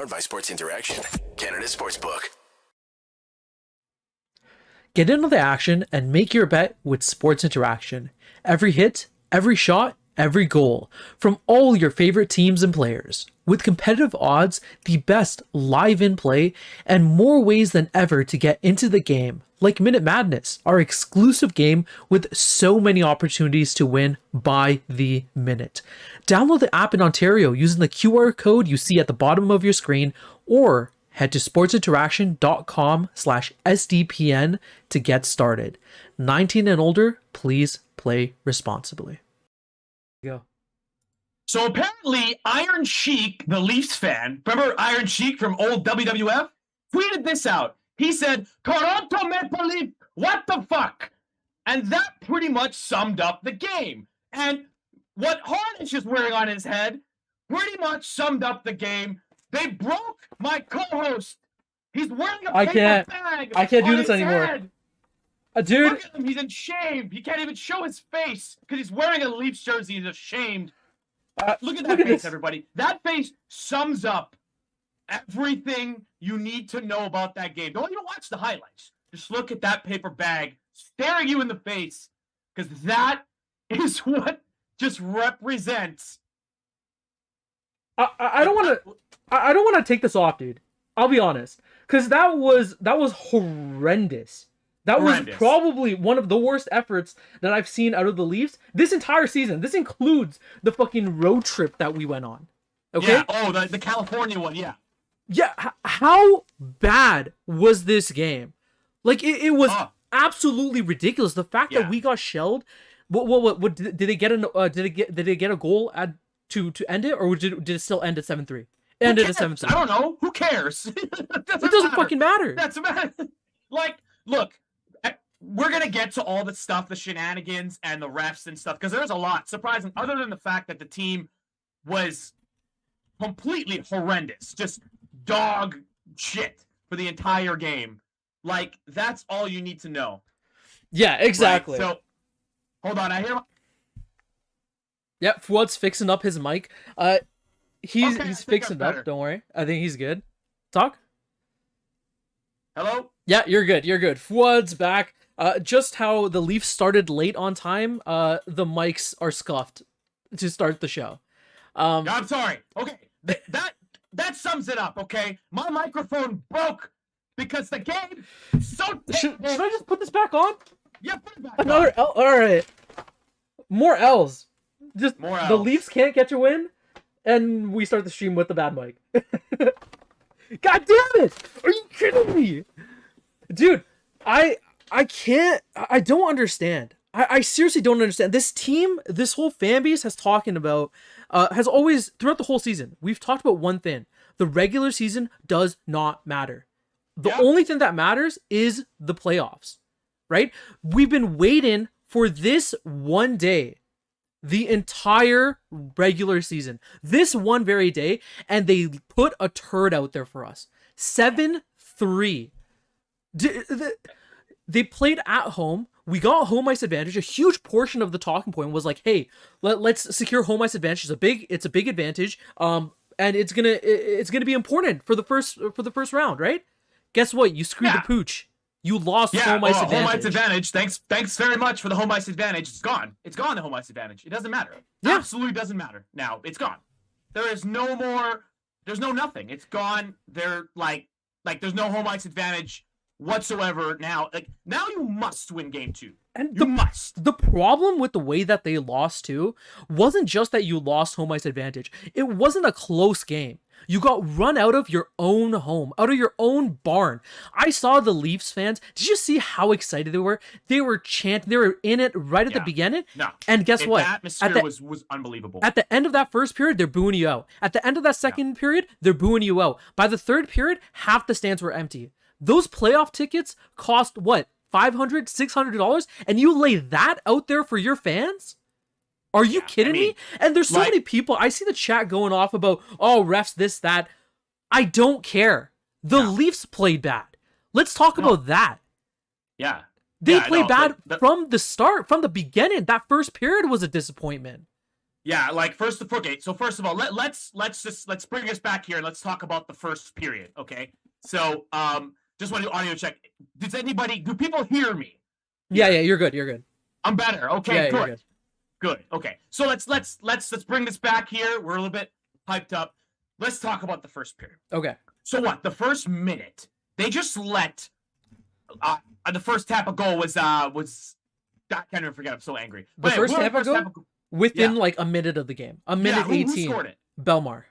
Powered by Sports Interaction, Canada Sportsbook. Get into the action and make your bet with Sports Interaction. Every hit, every shot, every goal from all your favorite teams and players. With competitive odds, the best live in play, and more ways than ever to get into the game. Like Minute Madness, our exclusive game with so many opportunities to win by the minute. Download the app in Ontario using the QR code you see at the bottom of your screen, or head to sportsinteraction.com/SDPN to get started. 19 and older, please play responsibly. Go. So apparently Iron Sheik, the Leafs fan, remember Iron Sheik from old WWF, tweeted this out. He said, "Toronto Maple Leaf, what the fuck?" And that pretty much summed up the game. And what Harnish is wearing on his head pretty much summed up the game. They broke my co-host. He's wearing a paper bag. I can't do on this his anymore. head. Dude. Look at him. He's ashamed. He can't even show his face because he's wearing a Leafs jersey. He's ashamed. Look at that face, everybody. That face sums up everything you need to know about that game. Don't even watch the highlights. Just look at that paper bag staring you in the face, because that is what just represents. I don't want to take this off, dude. I'll be honest, because that was horrendous. That was probably one of the worst efforts that I've seen out of the Leafs this entire season. This includes the fucking road trip that we went on. Okay? Yeah. Oh, the California one, yeah. Yeah, how bad was this game? Like, it was absolutely ridiculous. The fact that we got shelled. What did they get did they get a goal to end it, or did it still end at 7-3? Ended at 7-3. I don't know. Who cares? It doesn't fucking matter. That's about like, look, we're gonna get to all the stuff, the shenanigans and the refs and stuff, because there's a lot. Surprising, other than the fact that the team was completely horrendous, just dog shit for the entire game. Like, that's all you need to know. Yeah, exactly. Right? So, hold on, I hear. Yep, Fouad's fixing up his mic. He's fixing it up. Don't worry. I think he's good. Talk. Hello? Yeah, you're good. You're good. Fouad's back. Just how the Leafs started late on time, the mics are scuffed to start the show. I'm sorry. Okay, that sums it up, okay? My microphone broke because the game is so... Should I just put this back on? Yeah, put it back Another on. L. All right. More L's. Just More L's. The Leafs can't catch a win, and we start the stream with the bad mic. God damn it! Are you kidding me? Dude, I can't... I don't understand. I seriously don't understand. This team, this whole fan base has always, throughout the whole season, we've talked about one thing. The regular season does not matter. The only thing that matters is the playoffs, right? We've been waiting for this one day, the entire regular season, this one very day, and they put a turd out there for us. 7-3. They played at home. We got home ice advantage. A huge portion of the talking point was like, "Hey, let's secure home ice advantage. It's a big advantage. And it's gonna be important for the first round, right?" Guess what? You screwed the pooch. You lost home ice advantage. Home ice advantage. Thanks very much for the home ice advantage. It's gone. It's gone. The home ice advantage. It doesn't matter. Yeah. Absolutely doesn't matter. Now it's gone. There is no more. There's no nothing. It's gone. They're like there's no home ice advantage whatsoever now. Like, now you must win game 2. And you must. The problem with the way that they lost too wasn't just that you lost home ice advantage. It wasn't a close game. You got run out of your own home, out of your own barn. I saw the Leafs fans. Did you see how excited they were? They were chanting. They were in it right at the beginning. No. And guess what? The atmosphere was unbelievable. At the end of that first period, they're booing you out. At the end of that second period, they're booing you out. By the third period, half the stands were empty. Those playoff tickets cost what? $500, $600, and you lay that out there for your fans? Are you kidding me? And there's so many people. I see the chat going off about, oh, refs, this, that. I don't care. The Leafs played bad. Let's talk about that. Yeah. They played bad from the start, from the beginning. That first period was a disappointment. Yeah, like okay. So first of all, let's bring us back here and let's talk about the first period. Okay. So just want to do audio check. Do people hear me? Yeah, Here? yeah, you're good. You're good. I'm better. Okay, Yeah, you're good. good. Good. Okay. So let's bring this back here. We're a little bit hyped up. Let's talk about the first period. Okay. So what? The first minute, they just let the first Tampa goal was I can't even forget. I'm so angry. The first Tampa goal within like a minute of the game. A minute 18. Who scored it? Belmar.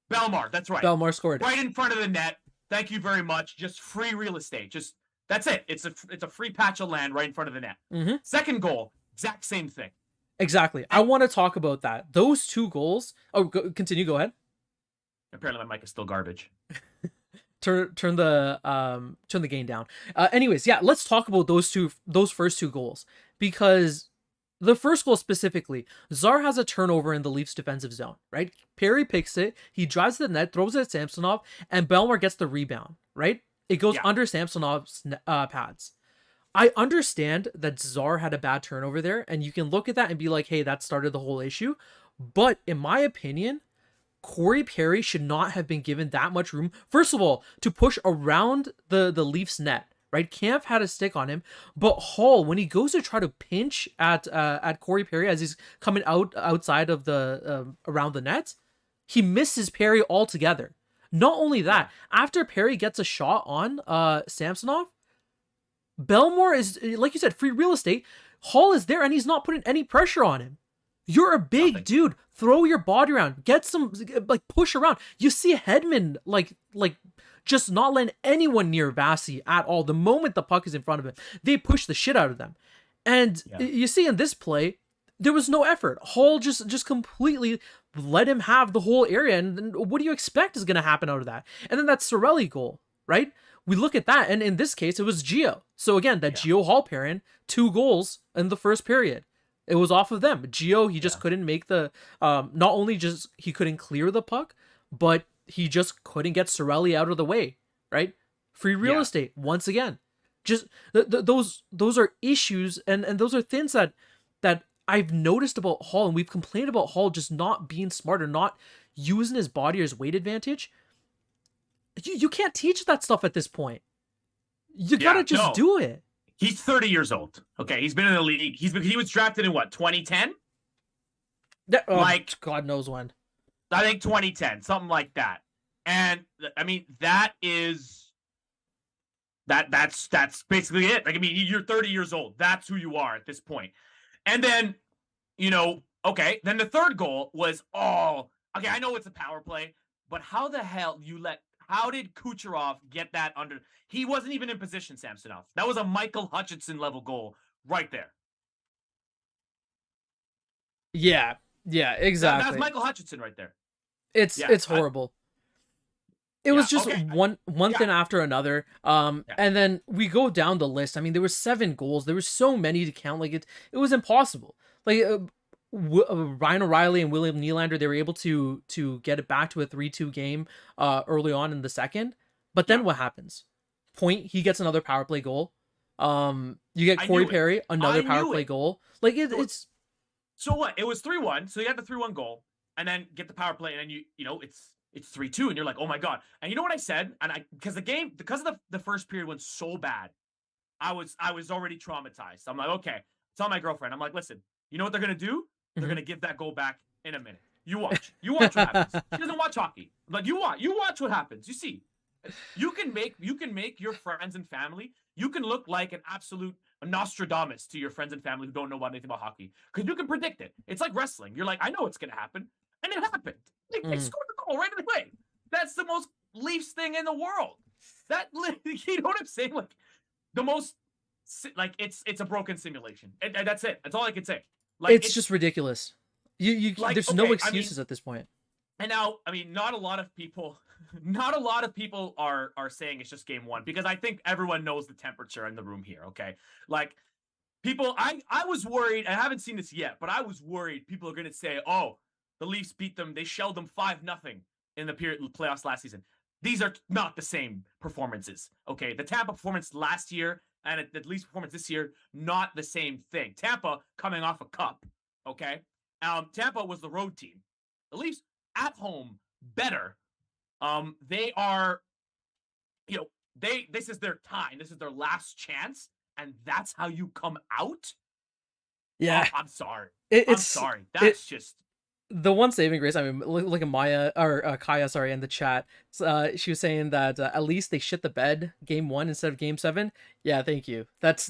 That's right. Belmar scored it. Right in front of the net. Thank you very much. Just free real estate. Just that's it. It's a free patch of land right in front of the net. Mm-hmm. Second goal, exact same thing. Exactly. I want to talk about that. Those two goals. Oh, continue. Go ahead. Apparently, my mic is still garbage. Turn the gain down. Anyways, yeah, let's talk about those first two goals, because the first goal specifically, Czar has a turnover in the Leafs defensive zone, right? Perry picks it, he drives to the net, throws it at Samsonov, and Belmar gets the rebound, right? It goes under Samsonov's pads. I understand that Czar had a bad turnover there, and you can look at that and be like, hey, that started the whole issue. But in my opinion, Corey Perry should not have been given that much room. First of all, to push around the Leafs net, right? Kampf had a stick on him, but Hall, when he goes to try to pinch at Corey Perry as he's coming outside of the around the net, he misses Perry altogether. Not only that, after Perry gets a shot on Samsonov, Belmore is, like you said, free real estate. Hall is there and he's not putting any pressure on him. You're a big dude. Throw your body around. Get some, like, push around. You see Hedman, like just not letting anyone near Vasi at all. The moment the puck is in front of him, they push the shit out of them. And you see in this play, there was no effort. Hall just completely let him have the whole area. And what do you expect is going to happen out of that? And then that Cirelli goal, right? We look at that, and in this case, it was Gio. So again, that Gio Hall pairing, 2 goals in the first period. It was off of them. Gio, he just couldn't make the, not only just he couldn't clear the puck, but he just couldn't get Cirelli out of the way, right? Free real estate, once again. Just, those are issues, and those are things that I've noticed about Hall, and we've complained about Hall just not being smart or not using his body or his weight advantage. You can't teach that stuff at this point. You gotta just do it. He's 30 years old. Okay, he's been in the league. He was drafted in what, 2010? Like God knows when. I think 2010, something like that. And I mean, that's basically it. Like, I mean, you're 30 years old. That's who you are at this point. And then, okay, then the third goal was okay, I know it's a power play, but how the hell how did Kucherov get that under? He wasn't even in position, Samsonov. That was a Michael Hutchinson level goal right there. Yeah, exactly. That's Michael Hutchinson right there. It's horrible. It was just one thing after another. And then we go down the list. I mean, there were 7 goals. There were so many to count. Like it was impossible. Like Ryan O'Reilly and William Nylander, they were able to get it back to a 3-2 game early on in the second. But then what happens? Point, he gets another power play goal. You get Corey Perry, another power play goal. Like it's so what? It was 3-1. So you had the 3-1 goal, and then get the power play, and then it's 3-2, and you're like, oh my god. And you know what I said? And because of the first period went so bad, I was already traumatized. I'm like, okay. Tell my girlfriend, I'm like, listen, you know what they're gonna do? They're gonna give that goal back in a minute. You watch what happens. She doesn't watch hockey, but you watch what happens. You see, you can make your friends and family. You can look like an absolute Nostradamus to your friends and family who don't know anything about hockey, because you can predict it. It's like wrestling. You're like, I know what's gonna happen, and it happened. They scored the goal right away. That's the most Leafs thing in the world. That, you know what I'm saying? Like the most, like it's a broken simulation, and that's it. That's all I can say. Like it's just ridiculous. You like, there's no excuses at this point. And now, I mean, not a lot of people are saying it's just game 1, because I think everyone knows the temperature in the room here. Okay, like people, I was worried. I haven't seen this yet, but I was worried people are going to say, "Oh, the Leafs beat them. They shelled them 5-0 in the playoffs last season." These are not the same performances. Okay, the Tampa performance last year and the Leafs performance this year, not the same thing. Tampa coming off a cup, okay? Tampa was the road team. The Leafs at home better. They are, this is their time. This is their last chance, and that's how you come out. Yeah, I'm sorry. I'm sorry. That's just the one saving grace. I mean, look at Maya or Kaya, sorry, in the chat. She was saying that at least they shit the bed game 1 instead of game 7. Yeah, thank you. That's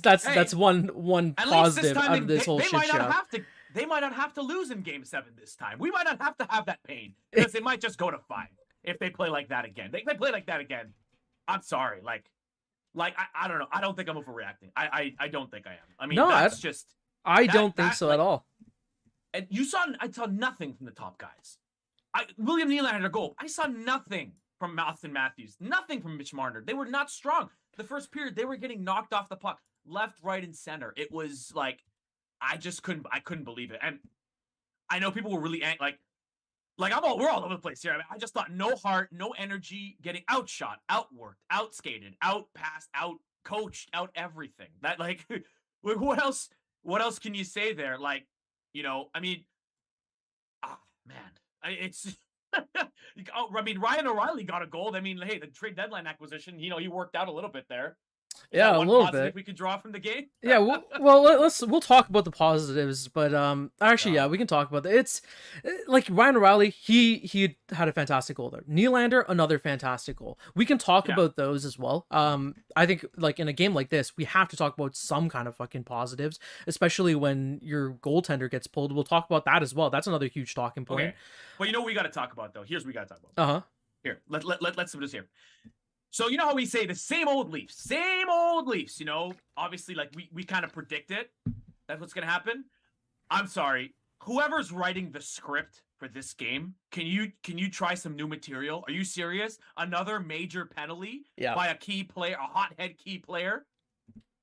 one positive out of this whole shit show. They might not have to lose in game 7 this time. We might not have to have that pain because they might just go to 5 if they play like that again. They play like that again. I'm sorry. Like I don't know. I don't think I'm overreacting. I don't think I am. I mean, no, that's just. I don't think so at all. And I saw nothing from the top guys. William Nylander had a goal. I saw nothing from Austin Matthews. Nothing from Mitch Marner. They were not strong. The first period, they were getting knocked off the puck, left, right, and center. It was like, I couldn't believe it. And I know people were really angry. We're all over the place here. I mean, I just thought no heart, no energy, getting outshot, outworked, outskated, outpassed, out coached, out everything. That what else? What else can you say there? I mean, man, it's. I mean, Ryan O'Reilly got a goal. I mean, hey, the trade deadline acquisition, he worked out a little bit there. Yeah, a little bit. We could draw from the game. Yeah, we'll talk about the positives, but actually, yeah, we can talk about it. It's like Ryan O'Reilly, he had a fantastic goal there. Nylander, another fantastic goal. We can talk about those as well. I think like in a game like this, we have to talk about some kind of fucking positives, especially when your goaltender gets pulled. We'll talk about that as well. That's another huge talking point. Okay. Well, what we got to talk about though. Here's what we got to talk about. Here, let's do this here. So you know how we say the same old Leafs, obviously like we kind of predict it. That's what's going to happen. I'm sorry. Whoever's writing the script for this game, can you try some new material? Are you serious? Another major penalty by a key player, a hothead key player?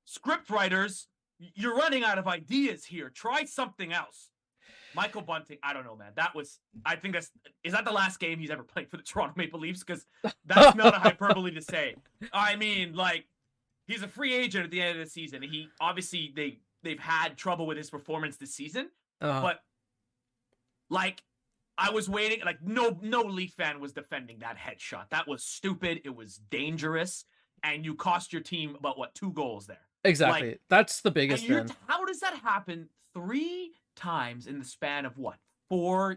Script writers, you're running out of ideas here. Try something else. Michael Bunting, I don't know, man. Is that the last game he's ever played for the Toronto Maple Leafs? Because that's not a hyperbole to say. I mean, he's a free agent at the end of the season. He obviously they've had trouble with his performance this season, but I was waiting. No Leaf fan was defending that headshot. That was stupid. It was dangerous, and you cost your team about 2 goals there. Exactly. That's the biggest thing. How does that happen 3 times in the span of 4-5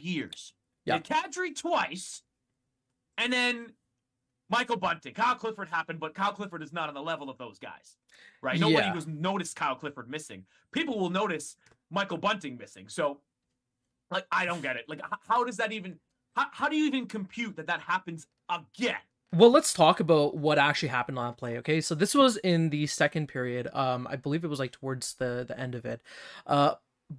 years? Yeah, Kadri twice, and then Michael Bunting. Kyle Clifford happened, but Kyle Clifford is not on the level of those guys, right? Nobody was noticed Kyle Clifford missing. People will notice Michael Bunting missing. So, I don't get it. How does that even? How do you even compute that happens again? Well, let's talk about what actually happened on that play, okay? So this was in the second period. I believe it was towards the end of it.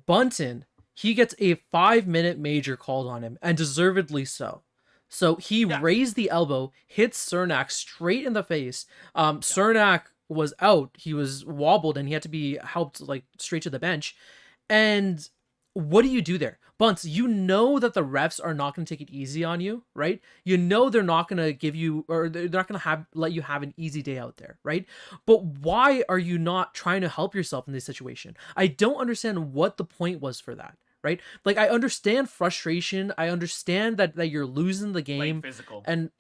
Bunting, he gets a 5-minute major called on him, and deservedly so. So he raised the elbow, hits Cernak straight in the face. Cernak was out. He was wobbled, and he had to be helped straight to the bench. And what do you do there? Bunts, you know that the refs are not going to take it easy on you, right? You know they're not going to give you, or they're not going to let you have an easy day out there, right? But why are you not trying to help yourself in this situation? I don't understand what the point was for that, right? I understand frustration. I understand that you're losing the game. Physical. And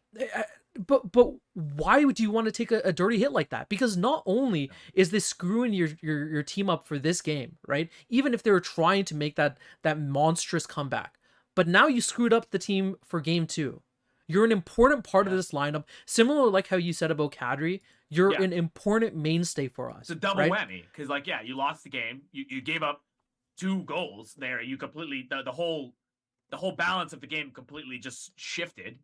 but why would you want to take a dirty hit like that? Because not only is this screwing your team up for this game, right? Even if they were trying to make that monstrous comeback, but now you screwed up the team for game 2. You're an important part of this lineup. Similar like how you said about Kadri, you're an important mainstay for us. It's a double whammy because you lost the game. You gave up 2 goals there. You completely the whole balance of the game completely just shifted.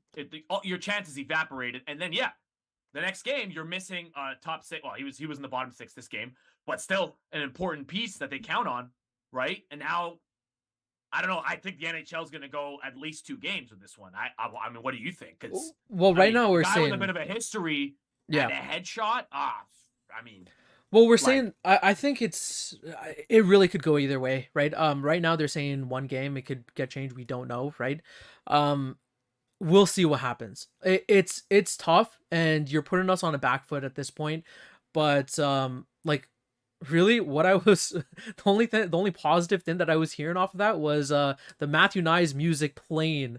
Your chances evaporated, and then the next game you're missing top 6. Well, he was in the bottom 6 this game, but still an important piece that they count on, right? And now, I don't know. I think the NHL is going to go at least 2 games with this one. I mean, what do you think? Because now we're saying with a bit of a history and a headshot. Well, we're saying I think it really could go either way, right? Right now they're saying 1 game, it could get changed. We don't know, right? We'll see what happens. It's tough, and you're putting us on a back foot at this point. But Really, what I was the only positive thing that I was hearing off of that was the Matthew Knies music playing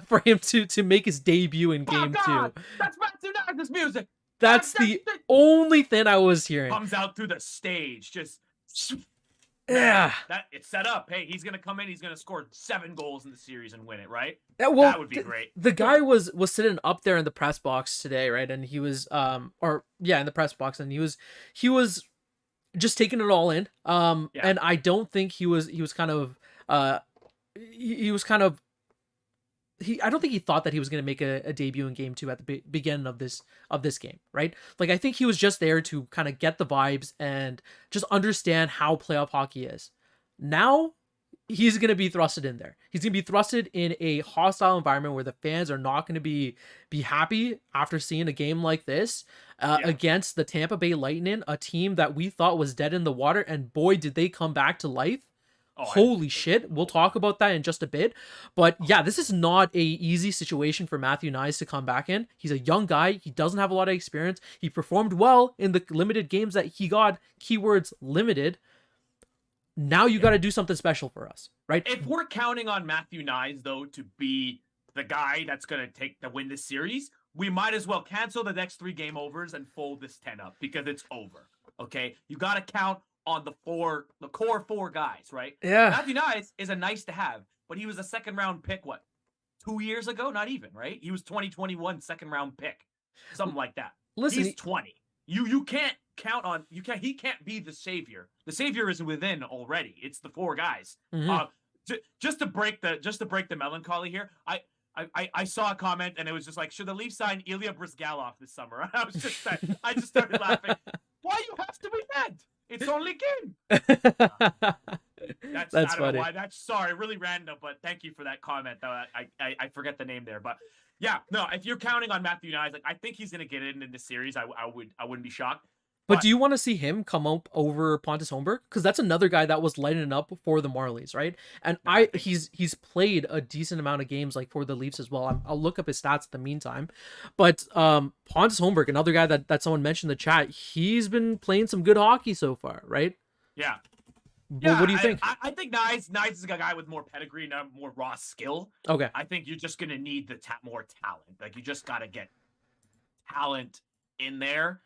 for him to make his debut in Oh game God, 2. that's Matthew Knies' music. That's the only thing I was hearing. Comes out through the stage, just Yeah. That it's set up. Hey, he's gonna come in. He's gonna score 7 goals in the series and win it, right? Yeah, well, that would be great. The guy was sitting up there in the press box today, right? And he was in the press box, and he was just taking it all in. And I don't think he was kind of he was kind of I don't think he thought that he was going to make a debut in game 2 at the beginning of this game, right? Like, I think he was just there to kind of get the vibes and just understand how playoff hockey is. Now he's going to be thrusted in there. He's going to be thrusted in a hostile environment where the fans are not going to be happy after seeing a game like this against the Tampa Bay Lightning, a team that we thought was dead in the water, and boy, did they come back to life. Holy shit. We'll talk about that in just a bit. But yeah, this is not a easy situation for Matthew Knies to come back in. He's a young guy. He doesn't have a lot of experience. He performed well in the limited games that he got, keywords limited. Now you got to do something special for us, right? If we're counting on Matthew Knies, though, to be the guy that's going to win this series, we might as well cancel the next 3 game overs and fold this 10 up because it's over. Okay? You got to count on the core 4 guys, right? Yeah. Matthew Knies is a nice to have, but he was a 2nd round pick, 2 years ago? Not even, right? He was 2021 2nd round pick. Something like that. Listen, he's 20. You can't count on he can't be the savior. The savior is within already. It's the 4 guys. Mm-hmm. Just to break the melancholy here, I saw a comment and it was just like, should the Leafs sign Ilya Brizgalov this summer? I just started laughing. Why you have to be mad? It's only game. That's I don't funny. know why. That's sorry, really random, but thank you for that comment. Though I forget the name there, but yeah, no. If you're counting on Matthew Knies, like I think he's gonna get in this series. I wouldn't be shocked. But do you want to see him come up over Pontus Holmberg? Because that's another guy that was lighting up for the Marlies, right? And he's played a decent amount of games like for the Leafs as well. I'll look up his stats in the meantime. But Pontus Holmberg, another guy that someone mentioned in the chat, he's been playing some good hockey so far, right? Yeah. Well, what do you think? I think Knies is a guy with more pedigree and more raw skill. Okay. I think you're just gonna need more talent. Like you just gotta get talent in there.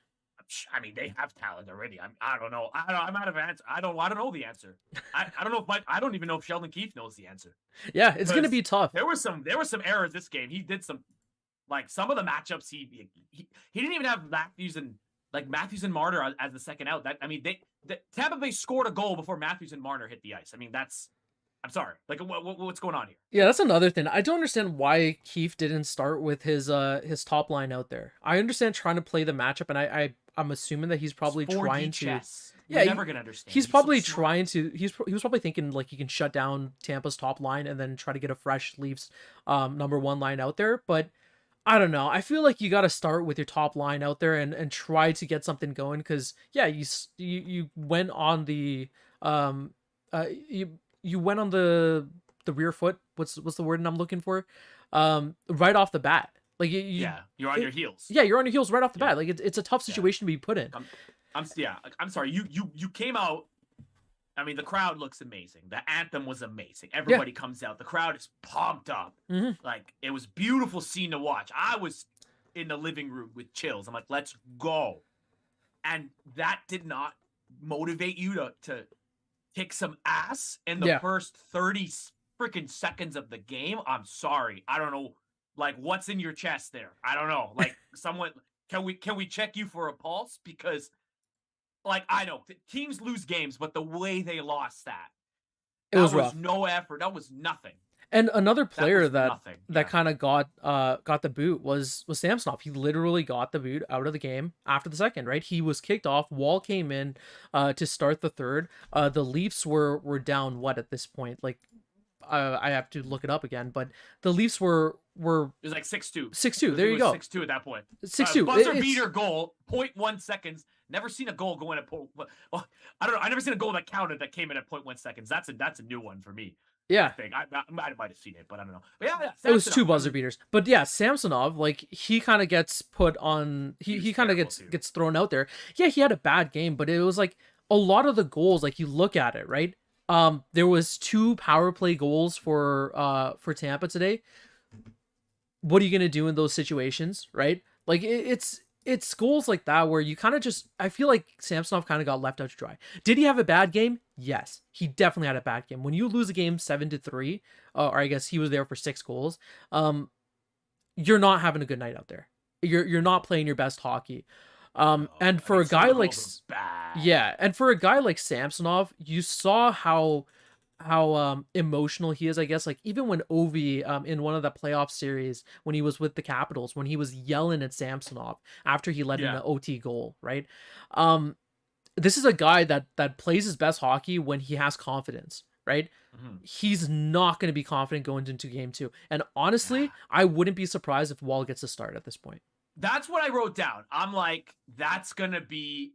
I mean, they have talent already. I don't know. I'm out of answer. I don't know the answer. I don't know if I don't even know if Sheldon Keefe knows the answer. Yeah, it's gonna be tough. There were some errors this game. He did some of the matchups. He didn't even have Matthews and Marner as the second out. Tampa Bay scored a goal before Matthews and Marner hit the ice. I mean, I'm sorry. Like, what's going on here? Yeah, that's another thing. I don't understand why Keefe didn't start with his top line out there. I understand trying to play the matchup, and I'm assuming that he's probably trying to. Chess. Yeah, We're never gonna understand. He's probably trying to. He was probably thinking like he can shut down Tampa's top line and then try to get a fresh Leafs number 1 line out there. But I don't know. I feel like you got to start with your top line out there and try to get something going because you went on the you went on the rear foot. What's the word I'm looking for? Right off the bat. Like you're on your heels. Yeah, you're on your heels right off the bat. Like it's a tough situation to be put in. I'm sorry. You came out. I mean, the crowd looks amazing. The anthem was amazing. Everybody comes out. The crowd is pumped up. Mm-hmm. Like it was a beautiful scene to watch. I was in the living room with chills. I'm like, let's go. And that did not motivate you to kick some ass in the first 30 freaking seconds of the game. I'm sorry. I don't know. Like, what's in your chest there? I don't know. Like, someone, can we check you for a pulse? Because, like, I know teams lose games, but the way they lost that was rough. No effort. That was nothing. And another player that nothing. kind of got the boot was Samsonov. He literally got the boot out of the game after the second, right? He was kicked off. Wall came in to start the third. The Leafs were down what at this point? Like, I have to look it up again, but the Leafs were it was like 6-2. 6-2. There you go. 6-2 at that point. 6-2. Buzzer beater goal, 0.1 seconds. Never seen a goal go in at well, I don't know. I never seen a goal that counted that came in at 0.1 seconds. That's a new one for me. Yeah. I think I might have seen it, but I don't know. But yeah, it was 2 buzzer beaters. But yeah, Samsonov, like he kind of gets put on. He kind of gets thrown out there. Yeah, he had a bad game, but it was like a lot of the goals, like you look at it, right? There was 2 power play goals for Tampa today. What are you gonna do in those situations, right? Like it's goals like that where you kind of just, I feel like Samsonov kind of got left out to dry. Did he have a bad game? Yes, he definitely had a bad game. When you lose a game 7-3, or I guess he was there for 6 goals, you're not having a good night out there. You're not playing your best hockey. And for a guy like yeah, and for a guy like Samsonov, you saw how emotional he is, I guess. Like even when Ovi in one of the playoff series when he was with the Capitals, when he was yelling at Samsonov after he let in an OT goal, right? This is a guy that plays his best hockey when he has confidence, right? He's not going to be confident going into game 2. And honestly, I wouldn't be surprised if Wall gets a start at this point. That's what I wrote down. I'm like, that's going to be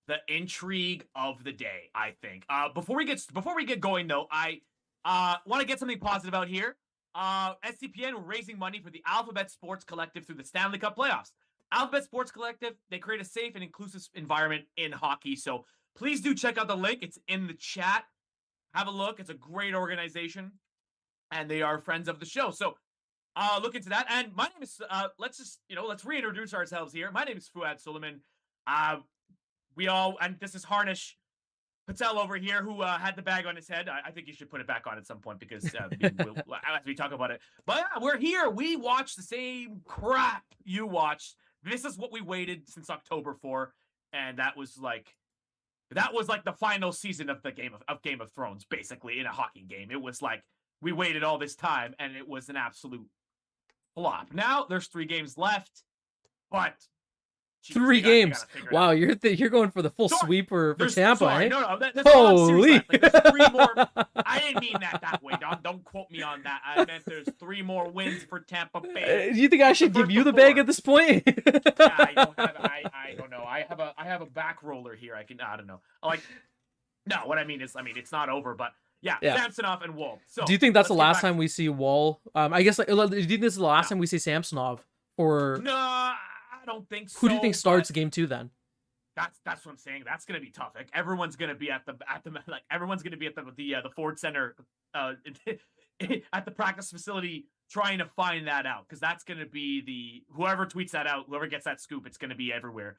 the intrigue of the day, I think. Before we get going though, I want to get something positive out here. SCPN raising money for the Alphabet Sports Collective through the Stanley Cup playoffs. Alphabet Sports Collective, they create a safe and inclusive environment in hockey. So please do check out the link. It's in the chat. Have a look. It's a great organization, and they are friends of the show. So look into that. And my name is, let's reintroduce ourselves here. My name is Fouad Suleiman. And this is Harnish Patel over here, who had the bag on his head. I think you should put it back on at some point because as we talk about it. But yeah, we're here. We watched the same crap you watched. This is what we waited since October for, and that was like the final season of the Game of Thrones, basically, in a hockey game. It was like we waited all this time, and it was an absolute flop. Now there's 3 games left, but 3 games. Wow, you're going for the full sweep for Tampa, eh? No, that's holy. like, there's 3 more. I didn't mean that way. Don't quote me on that. I meant there's 3 more wins for Tampa Bay. Do you think I should give you the bag at this point? I don't know. I have a back roller here. I don't know. What I mean is, it's not over, but yeah. Samsonov and Wall. So do you think that's the last time we see Wall? I guess, do you think this is the last time we see Samsonov? Or no, I don't think so. Who do you think starts game 2 then? That's what I'm saying. That's gonna be tough. Like everyone's gonna be at the Ford Center at the practice facility trying to find that out, because that's gonna be whoever tweets that out, whoever gets that scoop, it's gonna be everywhere.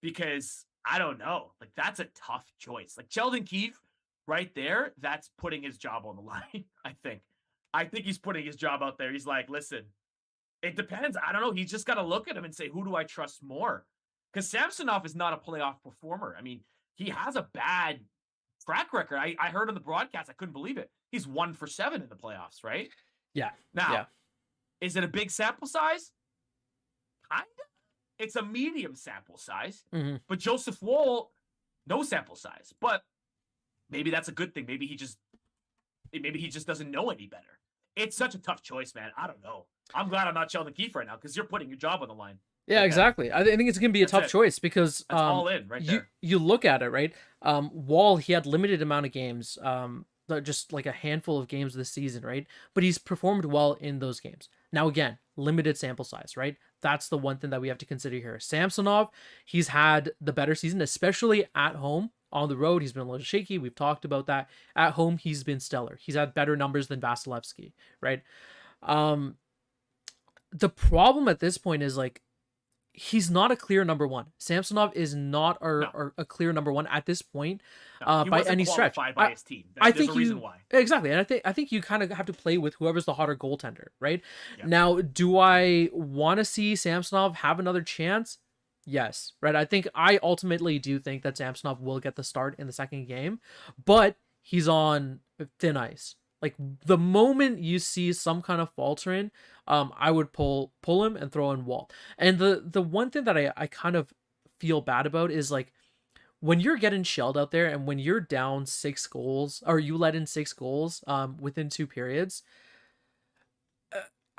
Because I don't know, like that's a tough choice. Like Sheldon Keefe, right there, that's putting his job on the line. I think he's putting his job out there. He's like, listen. It depends. I don't know. He's just got to look at him and say, who do I trust more? Because Samsonov is not a playoff performer. I mean, he has a bad track record. I heard on the broadcast, I couldn't believe it. He's 1 for 7 in the playoffs, right? Yeah. Now, is it a big sample size? Kinda. It's a medium sample size. Mm-hmm. But Joseph Woll, no sample size. But maybe that's a good thing. Maybe he just doesn't know any better. It's such a tough choice, man. I don't know. I'm glad I'm not Sheldon Keefe right now, because you're putting your job on the line. Yeah, exactly. I think it's going to be a tough choice because that's all in right there. You look at it, right? Wall, he had limited amount of games, just like a handful of games this season, right? But he's performed well in those games. Now, again, limited sample size, right? That's the one thing that we have to consider here. Samsonov, he's had the better season, especially at home. On the road, he's been a little shaky. We've talked about that. At home, he's been stellar. He's had better numbers than Vasilevsky, right? The problem at this point is, like, he's not a clear number 1. Samsonov is not a clear number 1 at this point, by any stretch. By his team. I think a reason why. Exactly, and I think you kind of have to play with whoever's the hotter goaltender, right? Yeah. Now, do I want to see Samsonov have another chance? Yes, right. I ultimately do think that Samsonov will get the start in the second game, but he's on thin ice. Like the moment you see some kind of faltering, I would pull him and throw in Wall. And the one thing that I kind of feel bad about is, like, when you're getting shelled out there and when you're down 6 goals, or you let in 6 goals within 2 periods,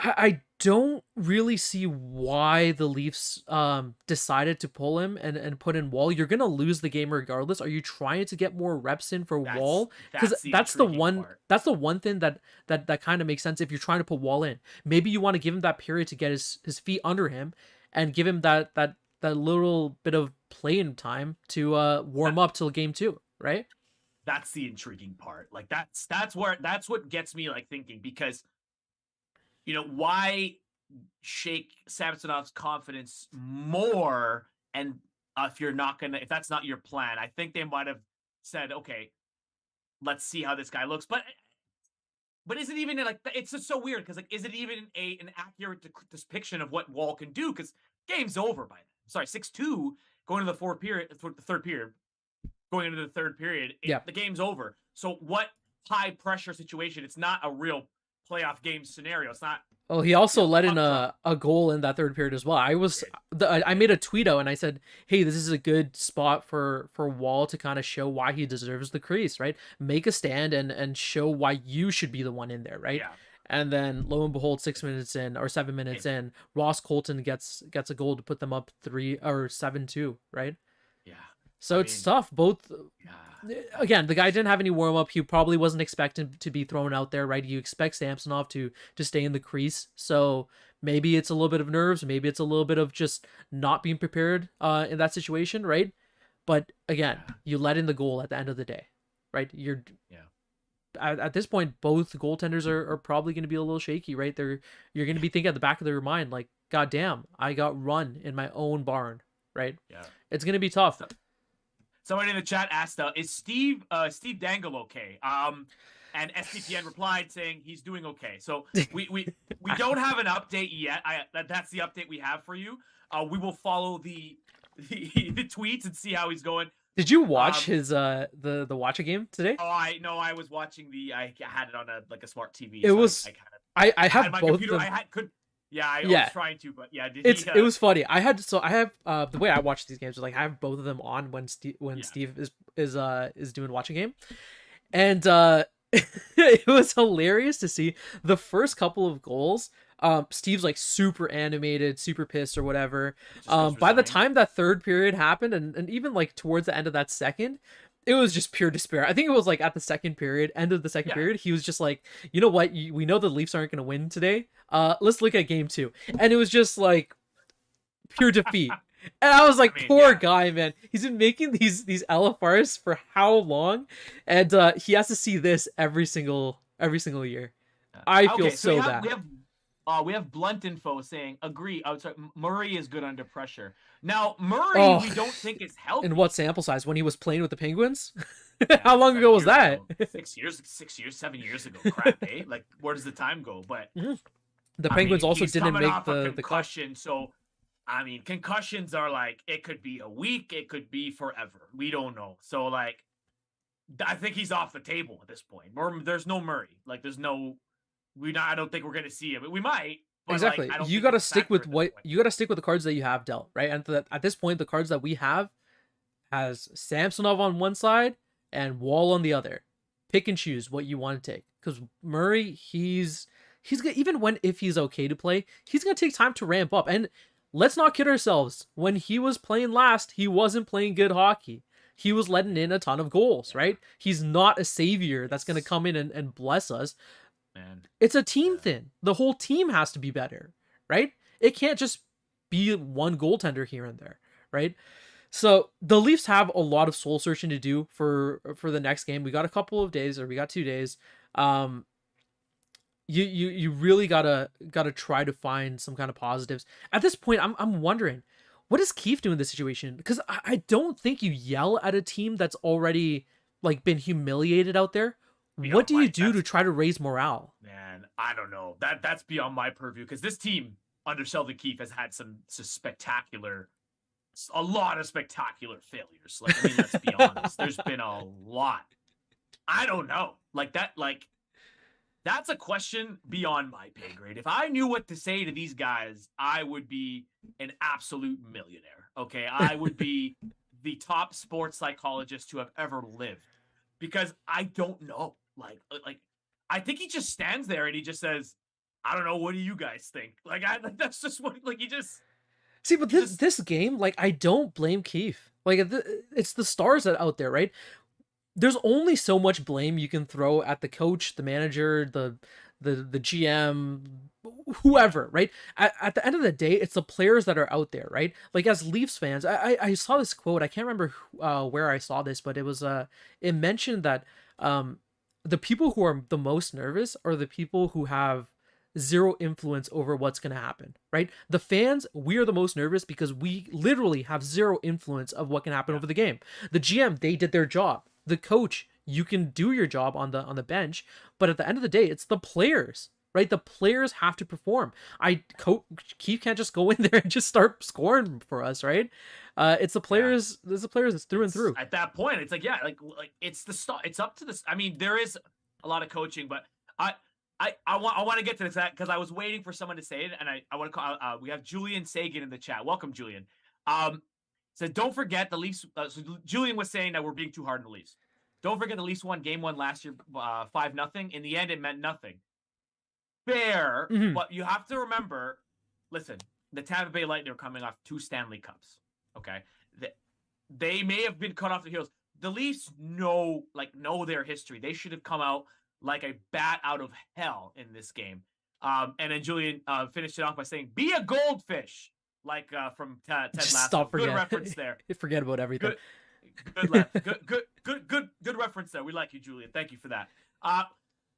I don't really see why the Leafs decided to pull him and put in Wall. You're gonna lose the game regardless. Are you trying to get more reps in for Wall? Because that's the one thing that kind of makes sense if you're trying to put Wall in. Maybe you want to give him that period to get his feet under him and give him that little bit of playing time to warm up till game 2, right? That's the intriguing part. Like that's what gets me like thinking, because why shake Samsonov's confidence more? And if that's not your plan, I think they might have said, okay, let's see how this guy looks. But is it even like, it's just so weird, because like, is it even an accurate depiction of what Wall can do? Because game's over by then. Sorry, 6-2 going into the third period. Going into the third period, the game's over. So what high pressure situation? It's not a real playoff game scenario. It's not. Oh, he also let in a goal in that third period as well. I made a tweet out and I said, hey, this is a good spot for Wall to kind of show why he deserves the crease, right? Make a stand and show why you should be the one in there, right? Yeah. And then lo and behold, 7 minutes in, Ross Colton gets a goal to put them up 7-2, right? Yeah. So it's tough. Both. Again, the guy didn't have any warm up. He probably wasn't expected to be thrown out there, right? You expect Samsonov to stay in the crease. So maybe it's a little bit of nerves. Maybe it's a little bit of just not being prepared in that situation, right? But again, you let in the goal at the end of the day, right? At this point, both goaltenders are probably going to be a little shaky, right? You're going to be thinking at the back of their mind, like, God damn, I got run in my own barn, right? Yeah. It's going to be tough. Somebody in the chat asked, "Is Steve Dangle okay?" And SDPN replied saying he's doing okay. So we don't have an update yet. That's the update we have for you. We will follow the tweets and see how he's going. Did you watch his the Watcha game today? Oh, I was watching I had it on a smart TV. It was. I have both of them. I was trying to, but yeah, it was funny. I have the way I watch these games is like I have both of them on when Steve is doing Watch a Game, and it was hilarious to see the first couple of goals. Steve's like super animated, super pissed or whatever. By the time that third period happened, and even like towards the end of that second, it was just pure despair. I think it was like at the second period, end of the second period, he was just like, you know what? We know the Leafs aren't going to win today. Let's look at game 2. And it was just like pure defeat. And I was like, poor guy, man. He's been making these LFRs for how long? And he has to see this every single year. I feel so bad. We have blunt info saying, agree. Oh, sorry, Murray is good under pressure. Now, Murray, we don't think is healthy. In what sample size? When he was playing with the Penguins? How long ago was that? 6 years, 7 years ago. Crap, eh? Like, where does the time go? But the Penguins also didn't make the concussion. So, I mean, concussions are like, it could be a week, it could be forever. We don't know. So, like, I think he's off the table at this point. There's no Murray. Like, there's no. I don't think we're gonna see him. We might. But exactly. Like, you got to stick with the cards that you have dealt, right? And at this point, the cards that we have has Samsonov on one side and Wall on the other. Pick and choose what you want to take. Because Murray, he's gonna, if he's okay to play, he's gonna take time to ramp up. And let's not kid ourselves. When he was playing last, he wasn't playing good hockey. He was letting in a ton of goals, right? He's not a savior that's gonna come in and bless us. Man. It's a team thing. The whole team has to be better, right? It can't just be one goaltender here and there, right? So the Leafs have a lot of soul searching to do for the next game. We got a couple of days, or we got 2 days. You really gotta try to find some kind of positives. At this point, I'm wondering, what does Keefe do in this situation? Because I don't think you yell at a team that's already like been humiliated out there. What do you do to try to raise morale? Man, I don't know. That's beyond my purview, because this team under Sheldon Keefe has had a lot of spectacular failures. Like, I mean, let's be honest. There's been a lot. I don't know. That's a question beyond my pay grade. If I knew what to say to these guys, I would be an absolute millionaire. Okay, I would be the top sports psychologist to have ever lived, because I don't know. Like I think he just stands there and he just says, I don't know, what do you guys think? That's just what, like, he just see. But this game, like, I don't blame Keefe. Like, it's the stars that out there, right? There's only so much blame you can throw at the coach, the manager, the GM, whoever, right? At the end of the day, it's the players that are out there, right? Like as Leafs fans, I saw this quote. I can't remember where I saw this, but it was it mentioned that the people who are the most nervous are the people who have zero influence over what's going to happen, right? The fans, we are the most nervous because we literally have zero influence of what can happen over the game. The GM, they did their job. The coach, you can do your job on the bench, but at the end of the day, it's the players, right? The players have to perform. Keith can't just go in there and just start scoring for us, right? It's the players. Yeah. It's the players that's through and through. At that point, it's like it's the start. It's up to this. I mean, there is a lot of coaching, but I want to get to this because I was waiting for someone to say it, and I want to call. We have Julian Sagan in the chat. Welcome, Julian. So don't forget the Leafs. So Julian was saying that we're being too hard on the Leafs. Don't forget the Leafs won Game 1 last year, 5-0. In the end, it meant nothing. Fair, but you have to remember. Listen, the Tampa Bay Lightning are coming off 2 Stanley Cups. Okay, they may have been cut off the heels. The Leafs know their history. They should have come out like a bat out of hell in this game. And then Julian finished it off by saying, "Be a goldfish," like from Ted Lasso. Good reference there. Forget about everything. Good reference there. We like you, Julian. Thank you for that.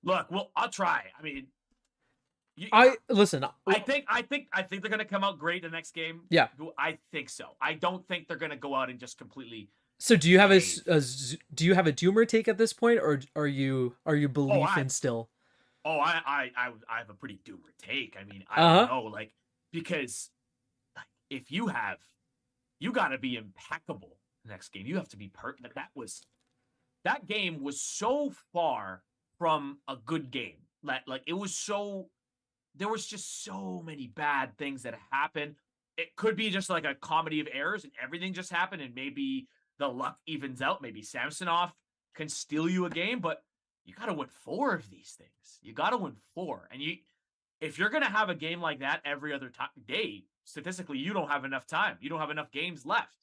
Look, well, I'll try. I mean, listen. I think they're gonna come out great the next game. Yeah, I think so. I don't think they're gonna go out and just completely. So do you have a doomer take at this point, or are you believing still? Oh, I have a pretty doomer take. I mean, I don't know, because if you got to be impeccable next game. You have to be perfect. That game was so far from a good game. It was so. There was just so many bad things that happened. It could be just like a comedy of errors, and everything just happened, and maybe the luck evens out. Maybe Samsonov can steal you a game, but you got to win 4 of these things. You got to win 4. And if you're going to have a game like that every other day, statistically, you don't have enough time. You don't have enough games left.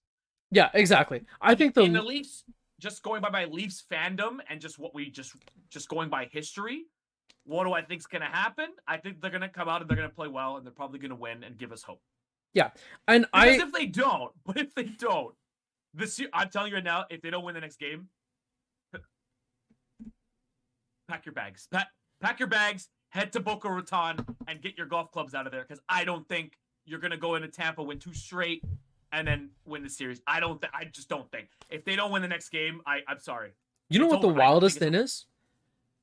Yeah, exactly. I think in the Leafs, just going by my Leafs fandom and just what we just going by history, what do I think is going to happen? I think they're going to come out and they're going to play well, and they're probably going to win and give us hope. Yeah, and if they don't, I'm telling you right now, if they don't win the next game, pack your bags. Pack your bags, head to Boca Raton, and get your golf clubs out of there, because I don't think you're going to go into Tampa, win 2 straight, and then win the series. I just don't think. If they don't win the next game, I'm sorry. You know what the wildest thing is?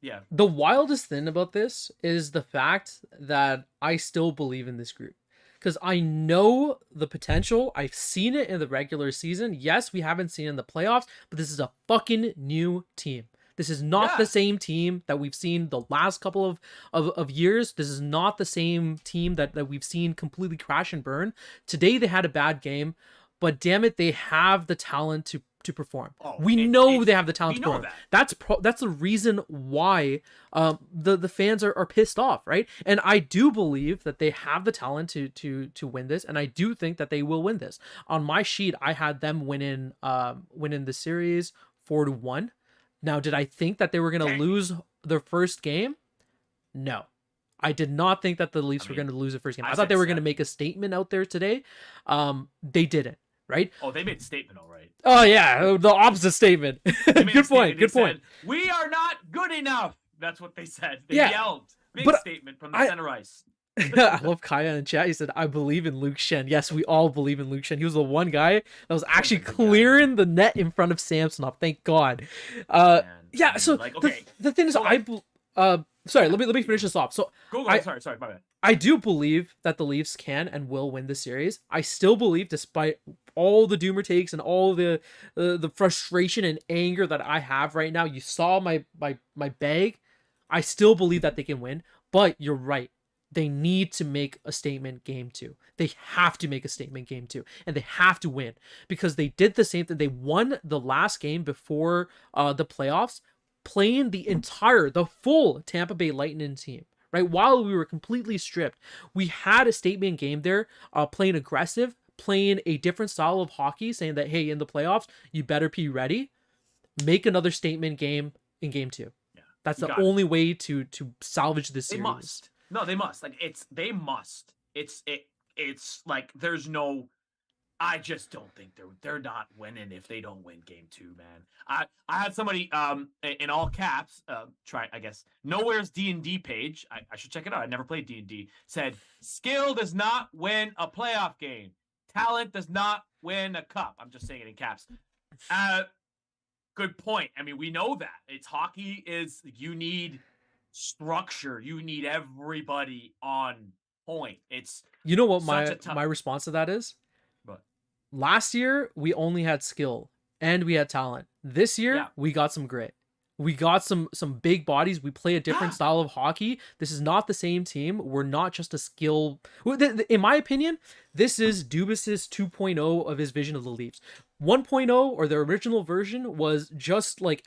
Yeah. The wildest thing about this is the fact that I still believe in this group. Because I know the potential. I've seen it in the regular season. Yes, we haven't seen it in the playoffs, but this is a fucking new team. This is not the same team that we've seen the last couple of years. This is not the same team that we've seen completely crash and burn. Today they had a bad game, but damn it, they have the talent to perform. We know they have the talent to perform. That's the reason why the fans are pissed off, right? And I do believe that they have the talent to win this, and I do think that they will win this. On my sheet, I had them winning the series 4-1. Now, did I think that they were going to lose their first game? No. I did not think that the Leafs were going to lose the first game. I thought they were going to make a statement out there today. They didn't, right? Oh, they made a statement, all right. Oh, yeah, the opposite statement. Good point. Said, "We are not good enough." That's what they said. They yelled. Big statement from the center ice. I love Kaya in chat. He said, "I believe in Luke Shen." Yes, we all believe in Luke Shen. He was the one guy that was actually clearing the net in front of Samsonov. Thank God. So the thing is, sorry, let me finish this off. So sorry, my bad. I do believe that the Leafs can and will win the series. I still believe, despite all the doomer takes and all the frustration and anger that I have right now, you saw my bag. I still believe that they can win. But you're right. They need to make a statement game 2. They have to make a statement game 2. And they have to win. Because they did the same thing. They won the last game before the playoffs, playing the full Tampa Bay Lightning team. Right? While we were completely stripped, we had a statement game there, playing aggressive, playing a different style of hockey, saying that, hey, in the playoffs, you better be ready. Make another statement game in game 2. That's the Got it. only way to salvage this They series. must. No, they must. Like they must. It's like there's no. I just don't think they're not winning if they don't win game 2, man. I had somebody in all caps try, I guess, Nowhere's D&D page. I should check it out. I never played D&D. Said skill does not win a playoff game. Talent does not win a cup. I'm just saying it in caps. Good point. I mean, we know that. It's hockey is you need structure. You need everybody on point. It's You know what such a tough. my response to that is? But Last year we only had skill and we had talent. This year Yeah. we got some grit. We got some big bodies. We play a different style of hockey. This is not the same team. We're not just a skill. In my opinion, this is Dubas's 2.0 of his vision of the Leafs. 1.0 or the original version was just like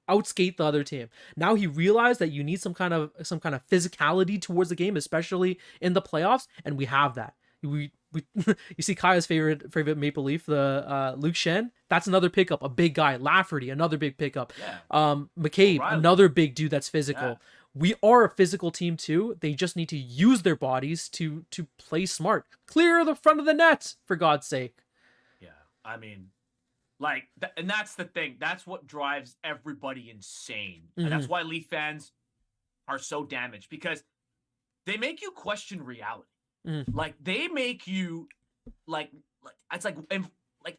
outskate the other team. Now he realized that you need some kind of physicality towards the game, especially in the playoffs, and we have that. We you see Kaya's favorite Maple Leaf, the Luke Shen. That's another pickup, a big guy. Lafferty, another big pickup. Yeah. McCabe, O'Reilly. another big dude that's physical. Yeah. We are a physical team too. They just need to use their bodies to play smart. Clear the front of the net, for God's sake. Yeah, I mean, like, and that's the thing. That's what drives everybody insane, and that's why Leaf fans are so damaged because they make you question reality. Like they make you like it's like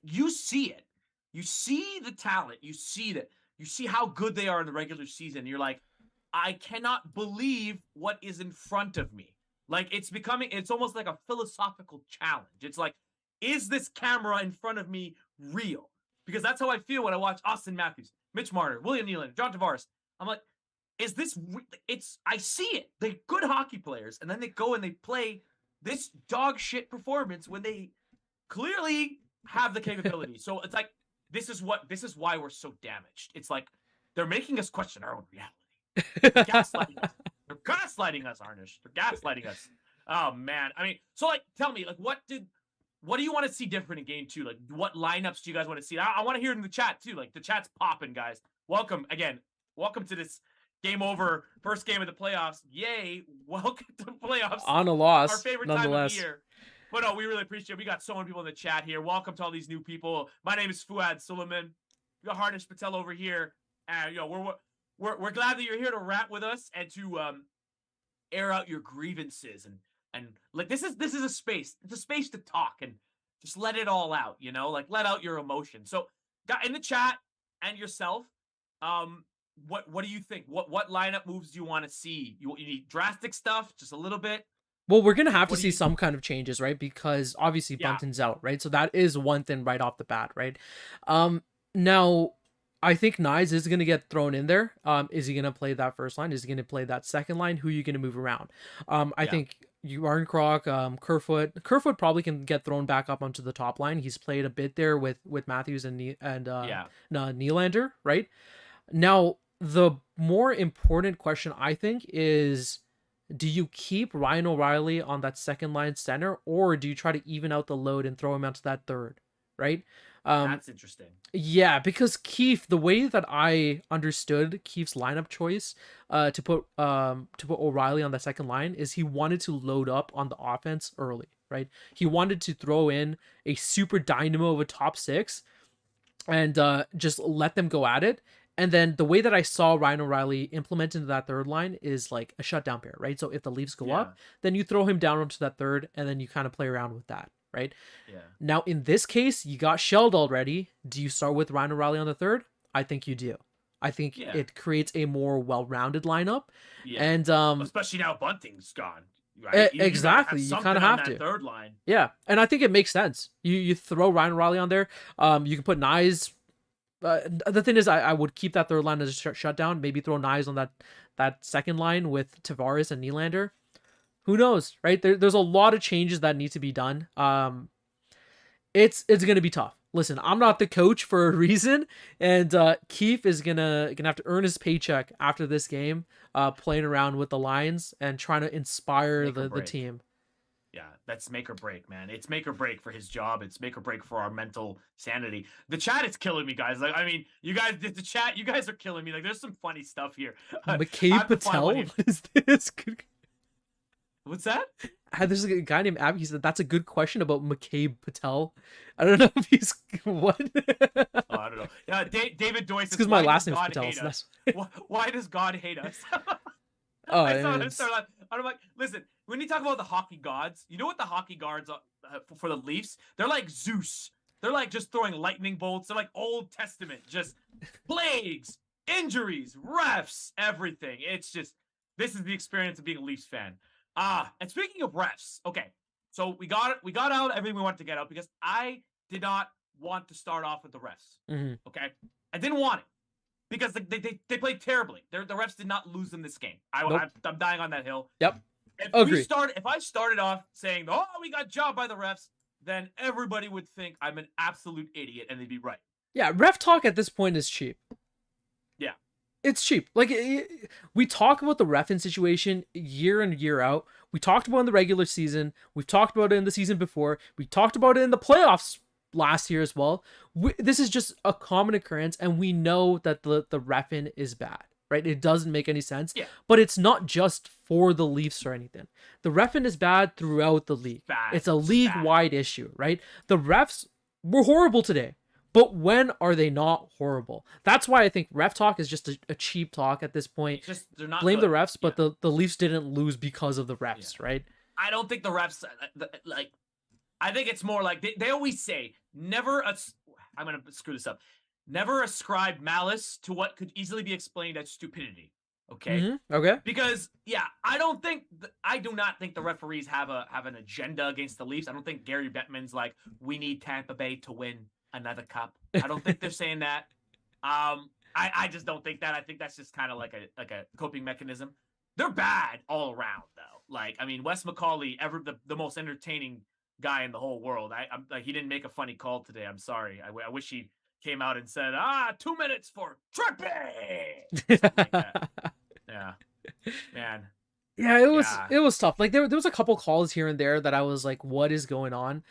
you see it. You see the talent. You see that. You see how good they are in the regular season. You're like, I cannot believe what is in front of me. Like it's almost like a philosophical challenge. It's like, is this camera in front of me real? Because that's how I feel when I watch Austin Matthews, Mitch Marner, William Nylander, John Tavares. I'm like, is this? I see it. They're good hockey players, and then they go and they play this dog shit performance when they clearly have the capability. So it's like this is why we're so damaged. It's like they're making us question our own reality. They're gaslighting us. They're gaslighting us, Harnish. They're gaslighting us. Oh man. I mean, so like tell me, like what do you want to see different in game 2? Like what lineups do you guys want to see? I want to hear it in the chat too. Like the chat's popping, guys. Welcome to this game over, first game of the playoffs. Yay! Welcome to the playoffs. On a loss, our favorite time of the year. But no, we really appreciate it. We got so many people in the chat here. Welcome to all these new people. My name is Fouad Suleiman. We got Harnish Patel over here, and we're glad that you're here to rant with us and to air out your grievances and like this is a space. It's a space to talk and just let it all out. Like let out your emotions. So, in the chat and yourself, what do you think? What lineup moves do you want to see? You need drastic stuff, just a little bit. Well, we're gonna have to see some kind of changes, right? Because obviously Bunting's out, right? So that is one thing right off the bat, right? Now I think Knies is gonna get thrown in there. Is he gonna play that first line? Is he gonna play that second line? Who are you gonna move around? I think Yarncroc, Kerfoot probably can get thrown back up onto the top line. He's played a bit there with Matthews and Nylander, right? Now, the more important question, I think, is do you keep Ryan O'Reilly on that second line center, or do you try to even out the load and throw him onto that third, right? That's interesting. Yeah, because Keefe, the way that I understood Keefe's lineup choice to put O'Reilly on the second line is he wanted to load up on the offense early, right? He wanted to throw in a super dynamo of a top six and just let them go at it. And then the way that I saw Ryan O'Reilly implement into that third line is like a shutdown pair, right? So if the Leafs go up, then you throw him down onto that third, and then you kind of play around with that, right? Yeah. Now, in this case, you got shelled already. Do you start with Ryan O'Reilly on the third? I think you do. I think it creates a more well-rounded lineup. Yeah. And especially now Bunting's gone. Right? Exactly. You kind of have to. Third line. Yeah. And I think it makes sense. You throw Ryan O'Reilly on there. You can put Knies. The thing is, I would keep that third line as a shutdown. Maybe throw Knies on that second line with Tavares and Nylander. Who knows, right? There's a lot of changes that need to be done. It's gonna be tough. Listen, I'm not the coach for a reason, and Keefe is gonna have to earn his paycheck after this game, playing around with the lines and trying to inspire the team. that's make or break, man. It's make or break for his job. It's make or break for our mental sanity. The chat is killing me, guys. Like, I mean, you guys, the chat, you guys are killing me. Like, there's some funny stuff here. McCabe Patel? What is this? What's that? There's a guy named Abby. He said that's a good question about McCabe Patel. I don't know if he's what. I don't know. Yeah, David Doyce. Because my last name is Patel. So that's... why does God hate us? Oh, I'm like, listen. When you talk about the hockey gods, you know what the hockey gods are for the Leafs? They're like Zeus. They're like just throwing lightning bolts. They're like Old Testament, just plagues, injuries, refs, everything. It's just this is the experience of being a Leafs fan. And speaking of refs, okay, so we got out everything we wanted to get out because I did not want to start off with the refs. Mm-hmm. Okay, I didn't want it because they played terribly. The refs did not lose them this game. I'm dying on that hill. Yep. If I started off saying, "Oh, we got jobbed by the refs," then everybody would think I'm an absolute idiot, and they'd be right. Yeah, ref talk at this point is cheap. Yeah. It's cheap. Like, we talk about the reffing situation year in, year out. We talked about it in the regular season. We've talked about it in the season before. We talked about it in the playoffs last year as well. This is just a common occurrence, and we know that the reffing is bad, right? It doesn't make any sense. Yeah. But it's not just for the Leafs or anything. The reffing is bad throughout the league. It's a league-wide issue, right? The refs were horrible today. But when are they not horrible? That's why I think ref talk is just a cheap talk at this point. They're not blame good. the refs, but the Leafs didn't lose because of the refs, right? I don't think the refs like. I think it's more like they always say never. I'm gonna screw this up. Never ascribe malice to what could easily be explained as stupidity. Okay. Mm-hmm. Okay. Because I do not think the referees have an agenda against the Leafs. I don't think Gary Bettman's like we need Tampa Bay to win another cup. I don't think they're saying that. I just don't think that. I think that's just kind of like a coping mechanism. They're bad all around though. Like, I mean, Wes McCauley, the most entertaining guy in the whole world. I'm like, he didn't make a funny call today. I'm sorry. I wish he came out and said, 2 minutes for Trippy. Like that. Yeah, man. Yeah, it was tough. Like there was a couple calls here and there that I was like, what is going on?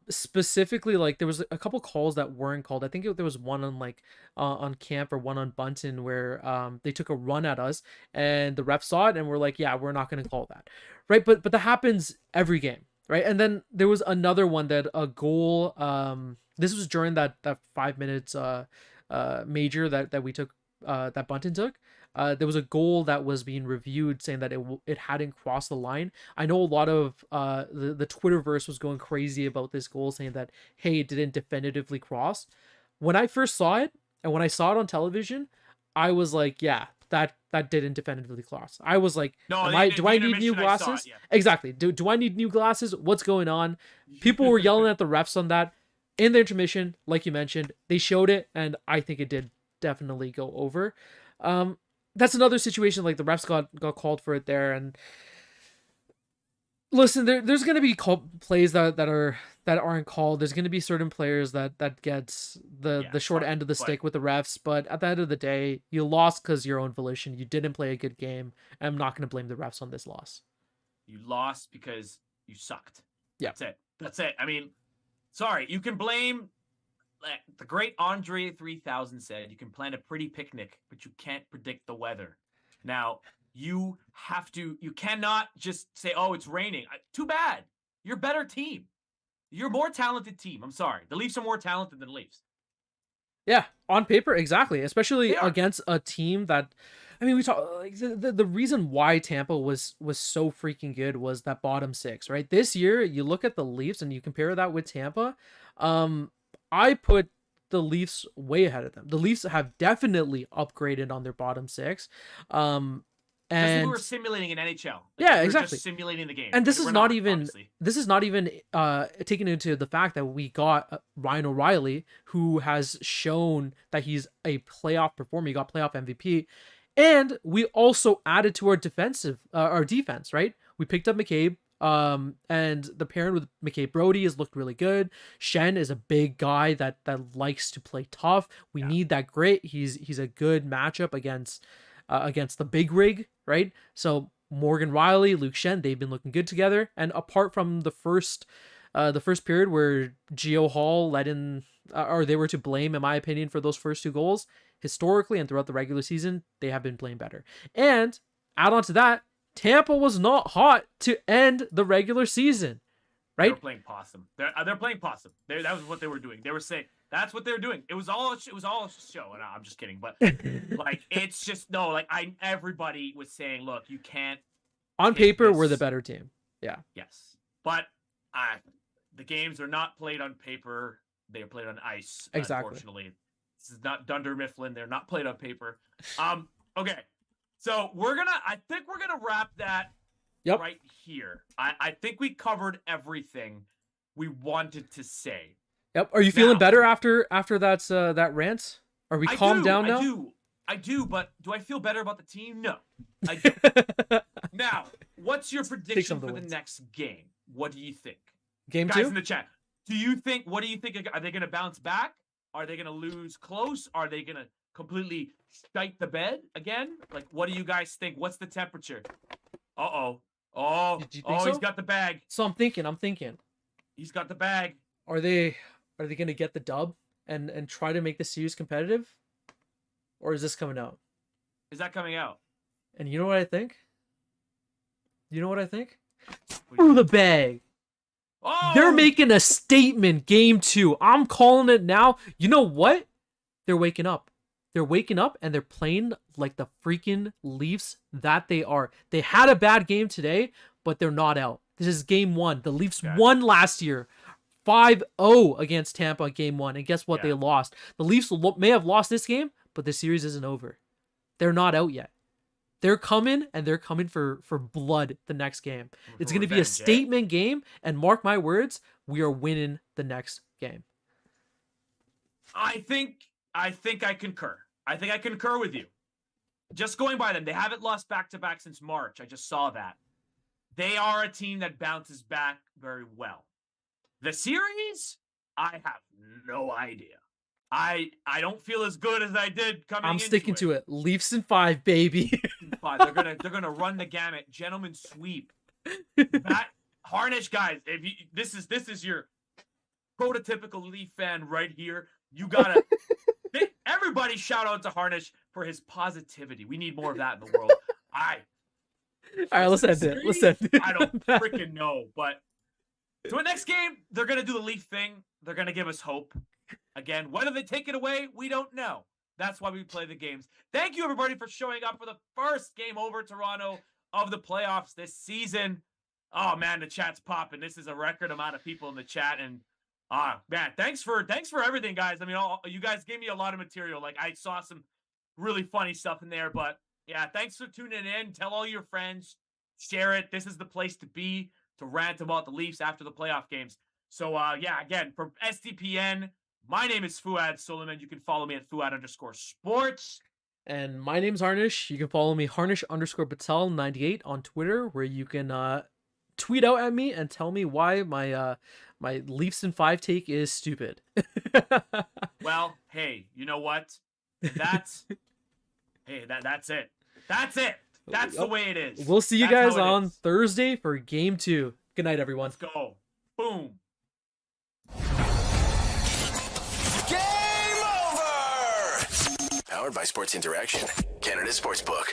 Specifically, like there was a couple calls that weren't called. I think there was one on like on Camp or one on Bunting where they took a run at us and the ref saw it and we're like, yeah, we're not going to call that, right? But that happens every game, right? And then there was another one that a goal. This was during that 5 minutes major that we took that Bunting took. There was a goal that was being reviewed saying that it hadn't crossed the line. I know a lot of the Twitterverse was going crazy about this goal, saying that, hey, it didn't definitively cross. When I first saw it, and when I saw it on television, I was like, yeah, that didn't definitively cross. I was like, do I need new glasses? Exactly. Do I need new glasses? What's going on? People were yelling at the refs on that. In the intermission, like you mentioned, they showed it, and I think it did definitely go over. That's another situation, like the refs got called for it there, and listen, there's gonna be plays that aren't called. There's gonna be certain players that gets the short end of the stick with the refs, but at the end of the day, you lost because your own volition. You didn't play a good game, and I'm not gonna blame the refs on this loss. You lost because you sucked. Yeah, That's it. I mean, sorry, you can blame. The great Andre 3000 said, you can plan a pretty picnic, but you can't predict the weather. Now, you cannot just say, oh, it's raining. Too bad. You're a better team. You're a more talented team. I'm sorry. The Leafs are more talented than the Leafs. Yeah, on paper, exactly. Especially against a team that, I mean, we talk like the reason why Tampa was so freaking good was that bottom six, right? This year, you look at the Leafs and you compare that with Tampa. I put the Leafs way ahead of them. The Leafs have definitely upgraded on their bottom six. And we were simulating an NHL. Yeah, exactly. Just simulating the game. And this is not even obviously. This is not even taken into the fact that we got Ryan O'Reilly, who has shown that he's a playoff performer. He got playoff MVP. And we also added to our defense, right? We picked up McCabe. And the pairing with McCabe Brody has looked really good. Shen is a big guy that likes to play tough. We need that grit. He's a good matchup against the big rig, right? So Morgan Riley, Luke Shen, they've been looking good together. And apart from the first period where Geo Hall let in, or they were to blame, in my opinion, for those first 2 goals, historically and throughout the regular season, they have been playing better. And add on to that, Tampa was not hot to end the regular season, right? They're playing possum. They're playing possum. That was what they were doing. They were saying that's what they were doing. It was all a show. And I'm just kidding, but like it's just no. Like everybody was saying, look, you can't. On paper, we're the better team. Yeah. Yes, but the games are not played on paper. They are played on ice. Exactly. Unfortunately, this is not Dunder Mifflin. They're not played on paper. Okay. So I think we're gonna wrap that right here. I think we covered everything we wanted to say. Yep. Are you feeling better after that rant? Are we calmed down now? I do, but do I feel better about the team? No. I do. Now, what's your prediction for the next game? What do you think? Game 2? Guys in the chat. What do you think? Are they gonna bounce back? Are they gonna lose close? Are they gonna completely shite the bed again? Like, what do you guys think? What's the temperature? Oh, so? He's got the bag. So I'm thinking. He's got the bag. Are they gonna get the dub and try to make the series competitive? Or is this coming out? Is that coming out? And you know what I think? Through the bag. Oh! They're making a statement game 2. I'm calling it now. You know what? They're waking up. And they're playing like the freaking Leafs that they are. They had a bad game today, but they're not out. This is game 1. The Leafs won last year. 5-0 against Tampa game 1. And guess what? They lost. The Leafs may have lost this game, but the series isn't over. They're not out yet. They're coming, and they're coming for blood the next game. It's going to be a statement game, and mark my words, we are winning the next game. I think I concur. I think I concur with you. Just going by them, they haven't lost back-to-back since March. I just saw that. They are a team that bounces back very well. The series, I have no idea. I don't feel as good as I did coming into it. I'm sticking to it. Leafs in 5, baby. They're gonna run the gamut. Gentlemen sweep. That Harnish, guys. If you, this is your prototypical Leaf fan right here. You gotta. Everybody shout out to Harnish for his positivity. We need more of that in the world. All right, let's end it. I don't freaking know, but so the next game they're gonna do the Leaf thing. They're gonna give us hope. Again, whether they take it away, we don't know. That's why we play the games. Thank you, everybody, for showing up for the first game over Toronto of the playoffs this season. Oh, man, the chat's popping. This is a record amount of people in the chat. And, man, thanks for everything, guys. I mean, you guys gave me a lot of material. Like, I saw some really funny stuff in there. But, yeah, thanks for tuning in. Tell all your friends. Share it. This is the place to be to rant about the Leafs after the playoff games. So, yeah, again, from SDPN, my name is Fouad Soliman. You can follow me at Fouad_sports. And my name's Harnish. You can follow me Harnish_Patel98 on Twitter, where you can tweet out at me and tell me why my Leafs in 5 take is stupid. Well, hey, you know what? That's it. That's it. That's the way it is. We'll see you guys on Thursday for game 2. Good night, everyone. Let's go. Boom. Game over! Powered by Sports Interaction, Canada Sportsbook.